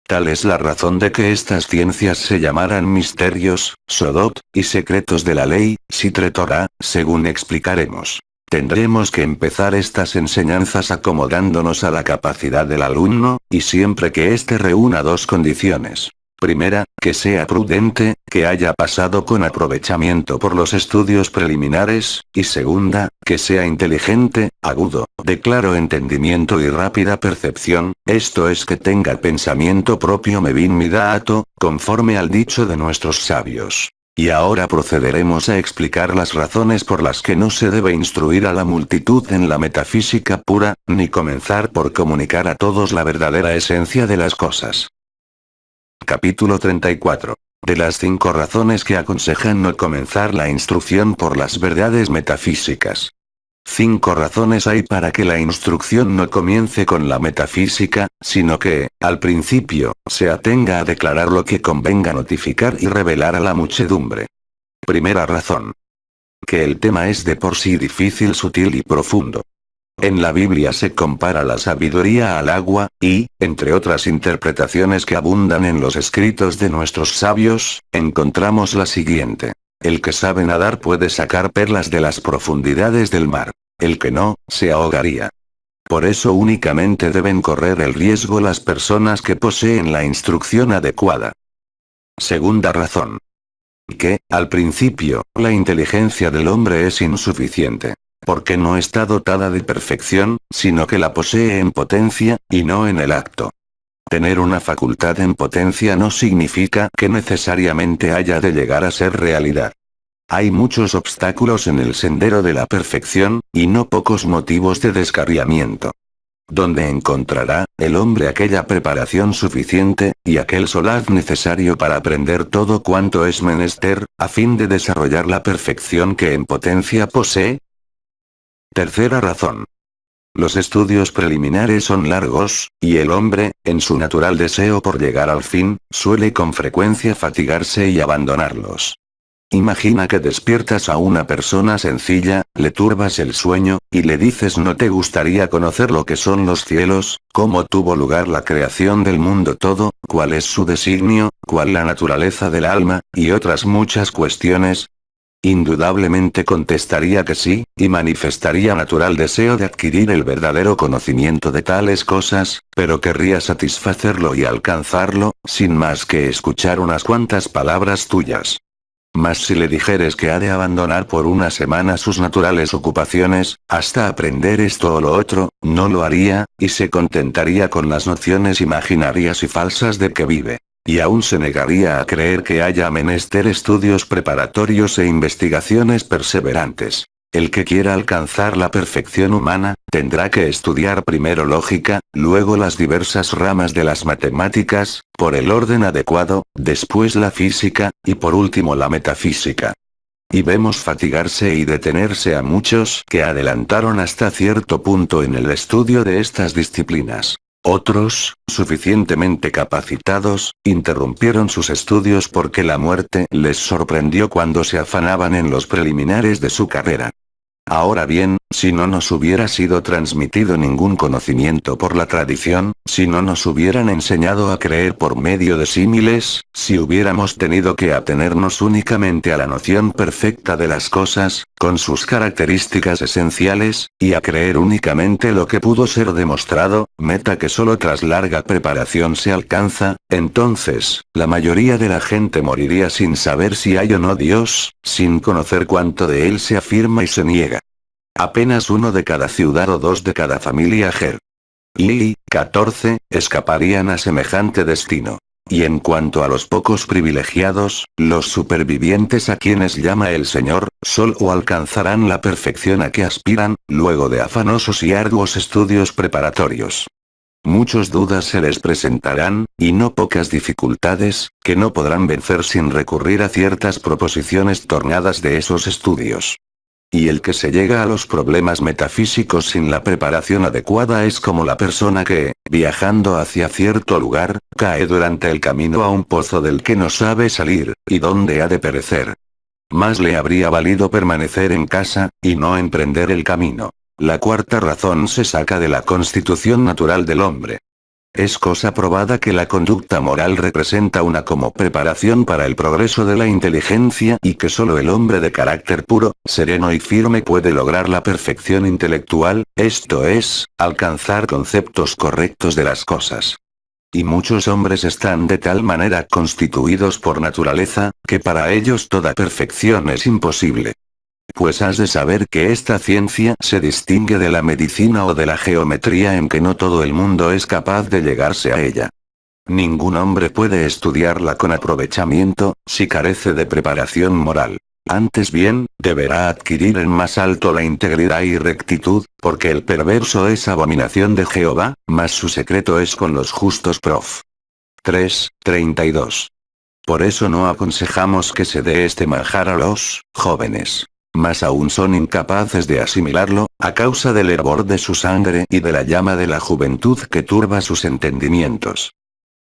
Tal es la razón de que estas ciencias se llamaran misterios, sodot, y secretos de la ley, Sitre Torah, según explicaremos. Tendremos que empezar estas enseñanzas acomodándonos a la capacidad del alumno, y siempre que éste reúna dos condiciones. Primera, que sea prudente, que haya pasado con aprovechamiento por los estudios preliminares, y segunda, que sea inteligente, agudo, de claro entendimiento y rápida percepción, esto es que tenga pensamiento propio mevin midaato, conforme al dicho de nuestros sabios. Y ahora procederemos a explicar las razones por las que no se debe instruir a la multitud en la metafísica pura, ni comenzar por comunicar a todos la verdadera esencia de las cosas. Capítulo 34. De las 5 razones que aconsejan no comenzar la instrucción por las verdades metafísicas. 5 razones hay para que la instrucción no comience con la metafísica, sino que, al principio, se atenga a declarar lo que convenga notificar y revelar a la muchedumbre. Primera razón. Que el tema es de por sí difícil, sutil y profundo. En la Biblia se compara la sabiduría al agua, y, entre otras interpretaciones que abundan en los escritos de nuestros sabios, encontramos la siguiente. El que sabe nadar puede sacar perlas de las profundidades del mar. El que no, se ahogaría. Por eso únicamente deben correr el riesgo las personas que poseen la instrucción adecuada. Segunda razón. Que, al principio, la inteligencia del hombre es insuficiente. Porque no está dotada de perfección, sino que la posee en potencia, y no en el acto. Tener una facultad en potencia no significa que necesariamente haya de llegar a ser realidad. Hay muchos obstáculos en el sendero de la perfección, y no pocos motivos de descarriamiento. ¿Dónde encontrará el hombre aquella preparación suficiente, y aquel solaz necesario para aprender todo cuanto es menester, a fin de desarrollar la perfección que en potencia posee? Tercera razón. Los estudios preliminares son largos, y el hombre, en su natural deseo por llegar al fin, suele con frecuencia fatigarse y abandonarlos. Imagina que despiertas a una persona sencilla, le turbas el sueño, y le dices ¿no te gustaría conocer lo que son los cielos, cómo tuvo lugar la creación del mundo todo, cuál es su designio, cuál la naturaleza del alma, y otras muchas cuestiones? Indudablemente contestaría que sí, y manifestaría natural deseo de adquirir el verdadero conocimiento de tales cosas, pero querría satisfacerlo y alcanzarlo, sin más que escuchar unas cuantas palabras tuyas. Mas si le dijeres que ha de abandonar por una semana sus naturales ocupaciones, hasta aprender esto o lo otro, no lo haría, y se contentaría con las nociones imaginarias y falsas de que vive. Y aún se negaría a creer que haya menester estudios preparatorios e investigaciones perseverantes. El que quiera alcanzar la perfección humana, tendrá que estudiar primero lógica, luego las diversas ramas de las matemáticas, por el orden adecuado, después la física, y por último la metafísica. Y vemos fatigarse y detenerse a muchos que adelantaron hasta cierto punto en el estudio de estas disciplinas. Otros, suficientemente capacitados, interrumpieron sus estudios porque la muerte les sorprendió cuando se afanaban en los preliminares de su carrera. Ahora bien, si no nos hubiera sido transmitido ningún conocimiento por la tradición, si no nos hubieran enseñado a creer por medio de símiles, si hubiéramos tenido que atenernos únicamente a la noción perfecta de las cosas, con sus características esenciales, y a creer únicamente lo que pudo ser demostrado, meta que solo tras larga preparación se alcanza, entonces, la mayoría de la gente moriría sin saber si hay o no Dios, sin conocer cuánto de él se afirma y se niega. Apenas uno de cada ciudad o dos de cada familia y 14, escaparían a semejante destino. Y en cuanto a los pocos privilegiados, los supervivientes a quienes llama el Señor, solo alcanzarán la perfección a que aspiran, luego de afanosos y arduos estudios preparatorios. Muchas dudas se les presentarán, y no pocas dificultades, que no podrán vencer sin recurrir a ciertas proposiciones tornadas de esos estudios. Y el que se llega a los problemas metafísicos sin la preparación adecuada es como la persona que, viajando hacia cierto lugar, cae durante el camino a un pozo del que no sabe salir, y donde ha de perecer. Más le habría valido permanecer en casa, y no emprender el camino. La cuarta razón se saca de la constitución natural del hombre. Es cosa probada que la conducta moral representa una como preparación para el progreso de la inteligencia y que solo el hombre de carácter puro, sereno y firme puede lograr la perfección intelectual, esto es, alcanzar conceptos correctos de las cosas. Y muchos hombres están de tal manera constituidos por naturaleza, que para ellos toda perfección es imposible. Pues has de saber que esta ciencia se distingue de la medicina o de la geometría en que no todo el mundo es capaz de llegarse a ella. Ningún hombre puede estudiarla con aprovechamiento, si carece de preparación moral. Antes bien, deberá adquirir en más alto la integridad y rectitud, porque el perverso es abominación de Jehová, mas su secreto es con los justos. Prof. 3:32. Por eso no aconsejamos que se dé este manjar a los jóvenes. Mas aún son incapaces de asimilarlo, a causa del hervor de su sangre y de la llama de la juventud que turba sus entendimientos.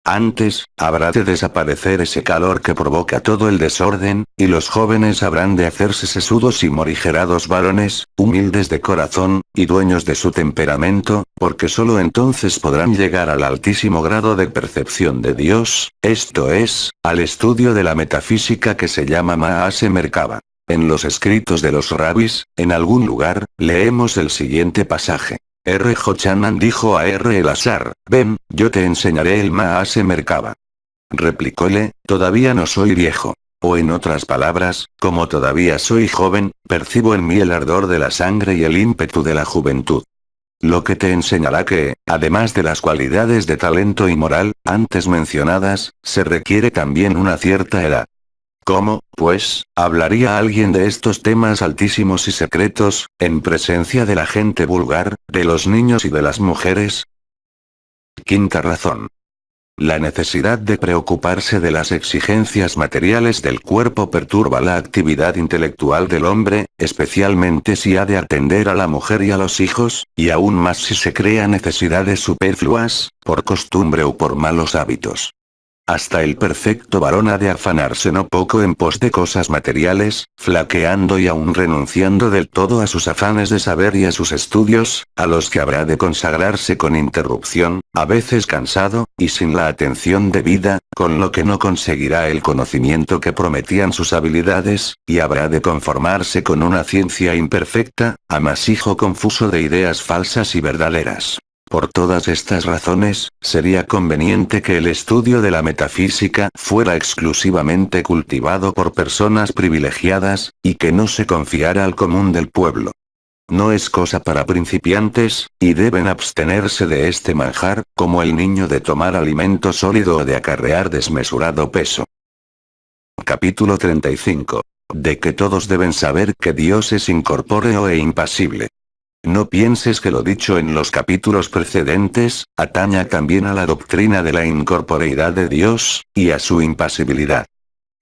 Antes, habrá de desaparecer ese calor que provoca todo el desorden, y los jóvenes habrán de hacerse sesudos y morigerados varones, humildes de corazón, y dueños de su temperamento, porque solo entonces podrán llegar al altísimo grado de percepción de Dios, esto es, al estudio de la metafísica que se llama Maase Merkaba. En los escritos de los rabis, en algún lugar, leemos el siguiente pasaje. R. Jochanan dijo a R. Elazar, ven, yo te enseñaré el Maase Merkaba. Replicóle, todavía no soy viejo. O en otras palabras, como todavía soy joven, percibo en mí el ardor de la sangre y el ímpetu de la juventud. Lo que te enseñará que, además de las cualidades de talento y moral, antes mencionadas, se requiere también una cierta edad. ¿Cómo, pues, hablaría alguien de estos temas altísimos y secretos, en presencia de la gente vulgar, de los niños y de las mujeres? Quinta razón. La necesidad de preocuparse de las exigencias materiales del cuerpo perturba la actividad intelectual del hombre, especialmente si ha de atender a la mujer y a los hijos, y aún más si se crea necesidades superfluas, por costumbre o por malos hábitos. Hasta el perfecto varón ha de afanarse no poco en pos de cosas materiales, flaqueando y aún renunciando del todo a sus afanes de saber y a sus estudios, a los que habrá de consagrarse con interrupción, a veces cansado, y sin la atención debida, con lo que no conseguirá el conocimiento que prometían sus habilidades, y habrá de conformarse con una ciencia imperfecta, amasijo confuso de ideas falsas y verdaderas. Por todas estas razones, sería conveniente que el estudio de la metafísica fuera exclusivamente cultivado por personas privilegiadas, y que no se confiara al común del pueblo. No es cosa para principiantes, y deben abstenerse de este manjar, como el niño de tomar alimento sólido o de acarrear desmesurado peso. Capítulo 35. De que todos deben saber que Dios es incorpóreo e impasible. No pienses que lo dicho en los capítulos precedentes, ataña también a la doctrina de la incorporeidad de Dios, y a su impasibilidad.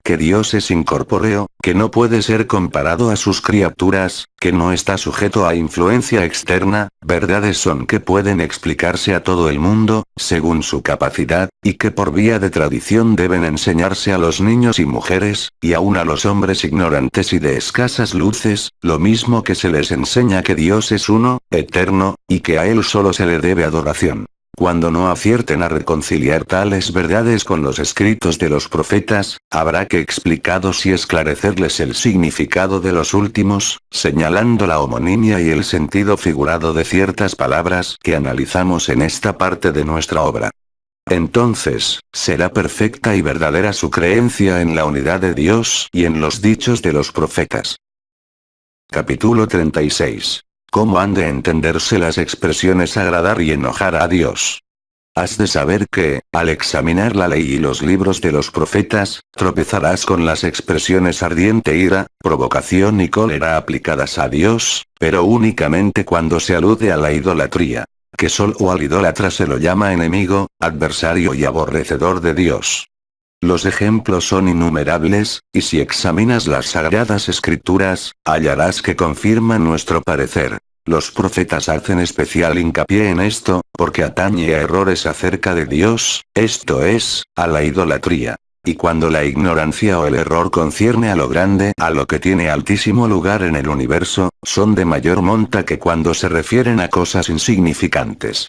Que Dios es incorpóreo, que no puede ser comparado a sus criaturas, que no está sujeto a influencia externa, verdades son que pueden explicarse a todo el mundo, según su capacidad, y que por vía de tradición deben enseñarse a los niños y mujeres, y aun a los hombres ignorantes y de escasas luces, lo mismo que se les enseña que Dios es uno, eterno, y que a Él solo se le debe adoración. Cuando no acierten a reconciliar tales verdades con los escritos de los profetas, habrá que explicarlos y esclarecerles el significado de los últimos, señalando la homonimia y el sentido figurado de ciertas palabras que analizamos en esta parte de nuestra obra. Entonces, será perfecta y verdadera su creencia en la unidad de Dios y en los dichos de los profetas. Capítulo 36. ¿Cómo han de entenderse las expresiones agradar y enojar a Dios? Has de saber que, al examinar la ley y los libros de los profetas, tropezarás con las expresiones ardiente ira, provocación y cólera aplicadas a Dios, pero únicamente cuando se alude a la idolatría, que solo al idólatra se lo llama enemigo, adversario y aborrecedor de Dios. Los ejemplos son innumerables, y si examinas las sagradas escrituras, hallarás que confirman nuestro parecer. Los profetas hacen especial hincapié en esto, porque atañe a errores acerca de Dios, esto es, a la idolatría. Y cuando la ignorancia o el error concierne a lo grande, a lo que tiene altísimo lugar en el universo, son de mayor monta que cuando se refieren a cosas insignificantes.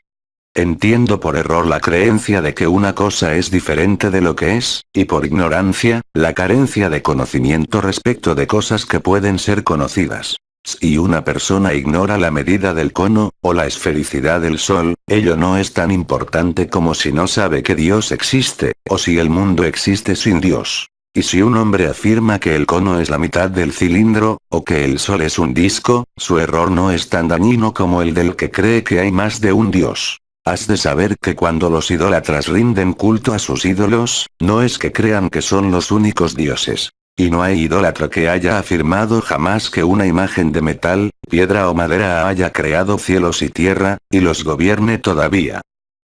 Entiendo por error la creencia de que una cosa es diferente de lo que es, y por ignorancia, la carencia de conocimiento respecto de cosas que pueden ser conocidas. Si una persona ignora la medida del cono, o la esfericidad del sol, ello no es tan importante como si no sabe que Dios existe, o si el mundo existe sin Dios. Y si un hombre afirma que el cono es la mitad del cilindro, o que el sol es un disco, su error no es tan dañino como el del que cree que hay más de un Dios. Has de saber que cuando los idólatras rinden culto a sus ídolos, no es que crean que son los únicos dioses. Y no hay idólatra que haya afirmado jamás que una imagen de metal, piedra o madera haya creado cielos y tierra, y los gobierne todavía.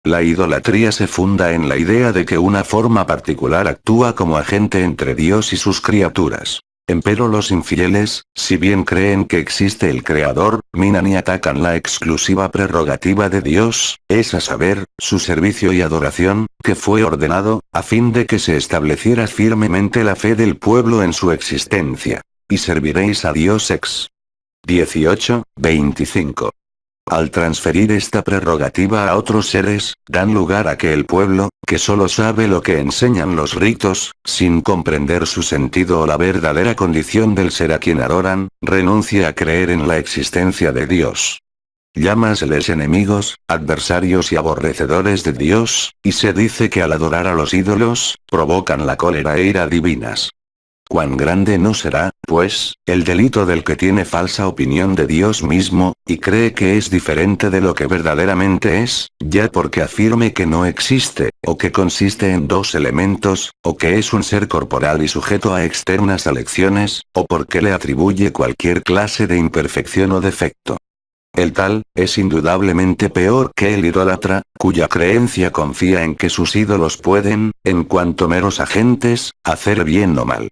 La idolatría se funda en la idea de que una forma particular actúa como agente entre Dios y sus criaturas. Empero los infieles, si bien creen que existe el Creador, minan y atacan la exclusiva prerrogativa de Dios, es a saber, su servicio y adoración, que fue ordenado, a fin de que se estableciera firmemente la fe del pueblo en su existencia. Y serviréis a Dios ex. 18:25. Al transferir esta prerrogativa a otros seres, dan lugar a que el pueblo, que solo sabe lo que enseñan los ritos, sin comprender su sentido o la verdadera condición del ser a quien adoran, renuncie a creer en la existencia de Dios. Llámaseles enemigos, adversarios y aborrecedores de Dios, y se dice que al adorar a los ídolos, provocan la cólera e ira divinas. Cuán grande no será, pues, el delito del que tiene falsa opinión de Dios mismo, y cree que es diferente de lo que verdaderamente es, ya porque afirme que no existe, o que consiste en dos elementos, o que es un ser corporal y sujeto a externas elecciones, o porque le atribuye cualquier clase de imperfección o defecto. El tal, es indudablemente peor que el idólatra, cuya creencia confía en que sus ídolos pueden, en cuanto meros agentes, hacer bien o mal.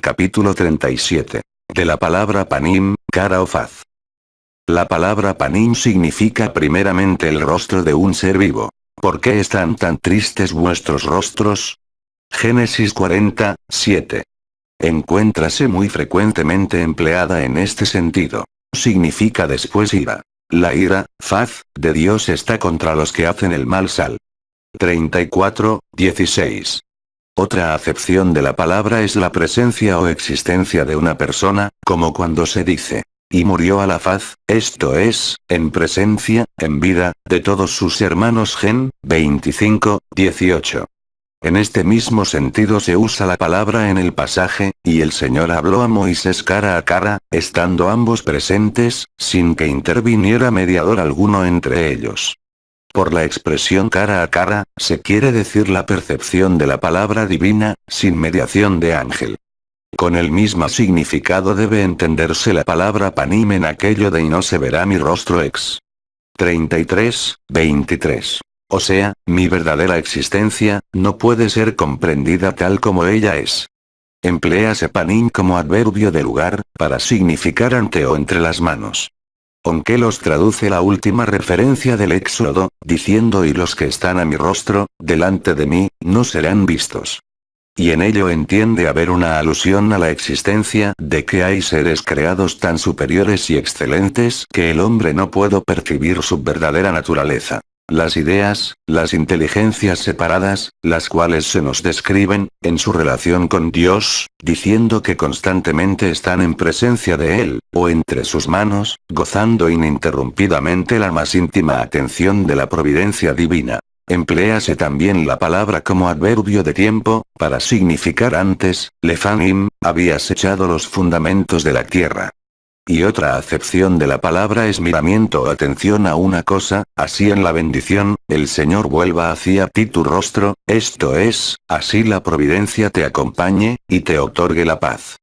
Capítulo 37. De la palabra panim, cara o faz. La palabra panim significa primeramente el rostro de un ser vivo. ¿Por qué están tan tristes vuestros rostros? Génesis 40, 7. Encuéntrase muy frecuentemente empleada en este sentido. Significa después ira. La ira, faz, de Dios está contra los que hacen el mal. Sal. 34, 16. Otra acepción de la palabra es la presencia o existencia de una persona, como cuando se dice, y murió a la faz, esto es, en presencia, en vida, de todos sus hermanos. Gen. 25, 18. En este mismo sentido se usa la palabra en el pasaje, y el Señor habló a Moisés cara a cara, estando ambos presentes, sin que interviniera mediador alguno entre ellos. Por la expresión cara a cara, se quiere decir la percepción de la palabra divina, sin mediación de ángel. Con el mismo significado debe entenderse la palabra panim en aquello de y no se verá mi rostro. Ex. 33, 23. O sea, mi verdadera existencia, no puede ser comprendida tal como ella es. Empléase panim como adverbio de lugar, para significar ante o entre las manos. Aunque los traduce la última referencia del Éxodo, diciendo y los que están a mi rostro, delante de mí, no serán vistos. Y en ello entiende haber una alusión a la existencia de que hay seres creados tan superiores y excelentes que el hombre no puede percibir su verdadera naturaleza. Las ideas, las inteligencias separadas, las cuales se nos describen, en su relación con Dios, diciendo que constantemente están en presencia de Él, o entre sus manos, gozando ininterrumpidamente la más íntima atención de la providencia divina. Empléase también la palabra como adverbio de tiempo, para significar antes, lefanim, habías echado los fundamentos de la tierra. Y otra acepción de la palabra es miramiento o atención a una cosa, así en la bendición, el Señor vuelva hacia ti tu rostro, esto es, así la providencia te acompañe, y te otorgue la paz.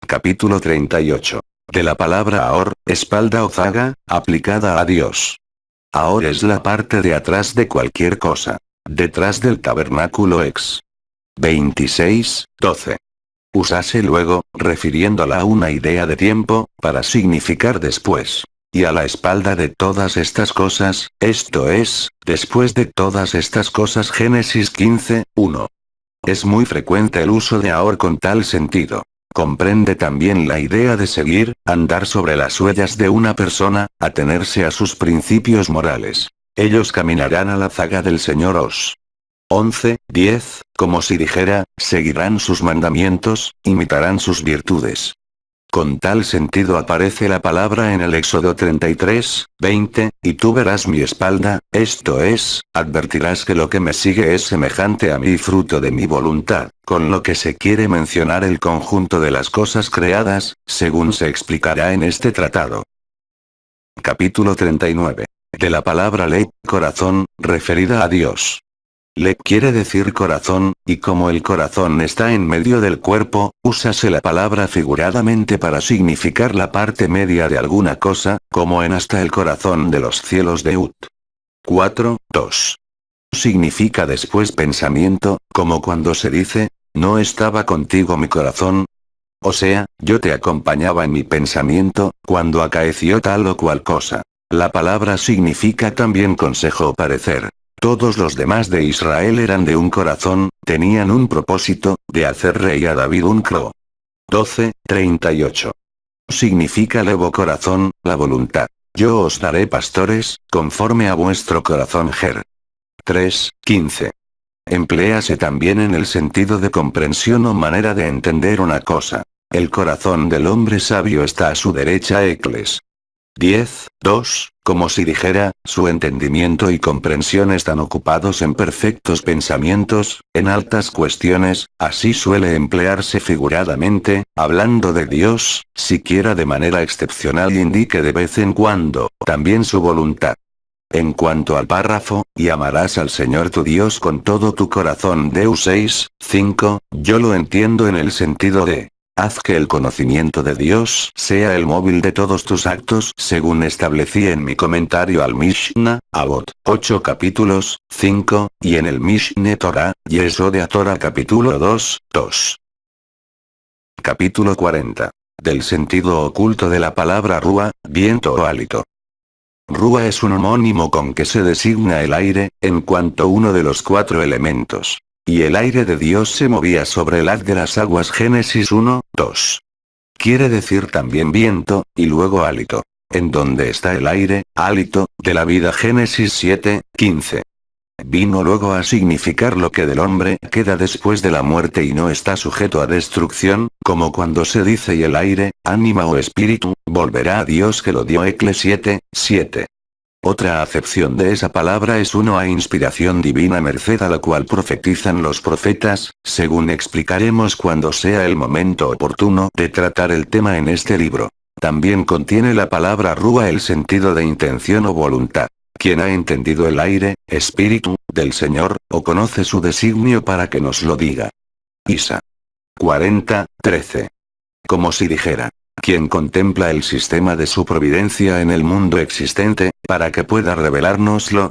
Capítulo 38. De la palabra ahor, espalda o zaga, aplicada a Dios. Ahor es la parte de atrás de cualquier cosa. Detrás del tabernáculo. Ex. 26, 12. Usase luego, refiriéndola a una idea de tiempo, para significar después. Y a la espalda de todas estas cosas, esto es, después de todas estas cosas. Génesis 15, 1. Es muy frecuente el uso de ahor con tal sentido. Comprende también la idea de seguir, andar sobre las huellas de una persona, atenerse a sus principios morales. Ellos caminarán a la zaga del Señor. Os. 11, 10, como si dijera, seguirán sus mandamientos, imitarán sus virtudes. Con tal sentido aparece la palabra en el Éxodo 33, 20, y tú verás mi espalda, esto es, advertirás que lo que me sigue es semejante a mí, fruto de mi voluntad, con lo que se quiere mencionar el conjunto de las cosas creadas, según se explicará en este tratado. Capítulo 39. De la palabra ley, corazón, referida a Dios. Le quiere decir corazón, y como el corazón está en medio del cuerpo, úsase la palabra figuradamente para significar la parte media de alguna cosa, como en hasta el corazón de los cielos de Ut. 4, 2. Significa después pensamiento, como cuando se dice, no estaba contigo mi corazón. O sea, yo te acompañaba en mi pensamiento, cuando acaeció tal o cual cosa. La palabra significa también consejo o parecer. Todos los demás de Israel eran de un corazón, tenían un propósito, de hacer rey a David un cro. 12, 38. Significa levo corazón, la voluntad. Yo os daré pastores, conforme a vuestro corazón. Ger. 3, 15. Empléase también en el sentido de comprensión o manera de entender una cosa. El corazón del hombre sabio está a su derecha. Ecles. 10:2, como si dijera, su entendimiento y comprensión están ocupados en perfectos pensamientos, en altas cuestiones, así suele emplearse figuradamente, hablando de Dios, siquiera de manera excepcional indique de vez en cuando, también su voluntad. En cuanto al párrafo, y amarás al Señor tu Dios con todo tu corazón Deus 6:5, yo lo entiendo en el sentido de, haz que el conocimiento de Dios sea el móvil de todos tus actos según establecí en mi comentario al Mishnah, Avot, 8 capítulos, 5, y en el Mishneh Torah, Yesodea Torah capítulo 2:2. Capítulo 40. Del sentido oculto de la palabra Rúa, viento o hálito. Rúa es un homónimo con que se designa el aire, en cuanto uno de los 4 elementos. Y el aire de Dios se movía sobre el haz de las aguas Génesis 1:2. Quiere decir también viento, y luego hálito. En donde está el aire, hálito, de la vida Génesis 7:15. Vino luego a significar lo que del hombre queda después de la muerte y no está sujeto a destrucción, como cuando se dice y el aire, ánima o espíritu, volverá a Dios que lo dio Ecle 7:7. Otra acepción de esa palabra es uno a inspiración divina merced a la cual profetizan los profetas, según explicaremos cuando sea el momento oportuno de tratar el tema en este libro. También contiene la palabra rúa el sentido de intención o voluntad. Quien ha entendido el aire, espíritu, del Señor, o conoce su designio para que nos lo diga. Isa 40:13. Como si dijera, quien contempla el sistema de su providencia en el mundo existente, para que pueda revelárnoslo.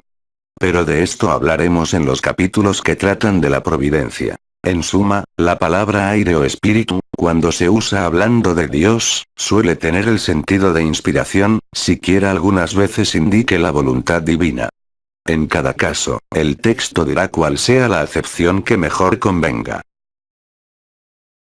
Pero de esto hablaremos en los capítulos que tratan de la providencia. En suma, la palabra aire o espíritu, cuando se usa hablando de Dios, suele tener el sentido de inspiración, siquiera algunas veces indique la voluntad divina. En cada caso, el texto dirá cuál sea la acepción que mejor convenga.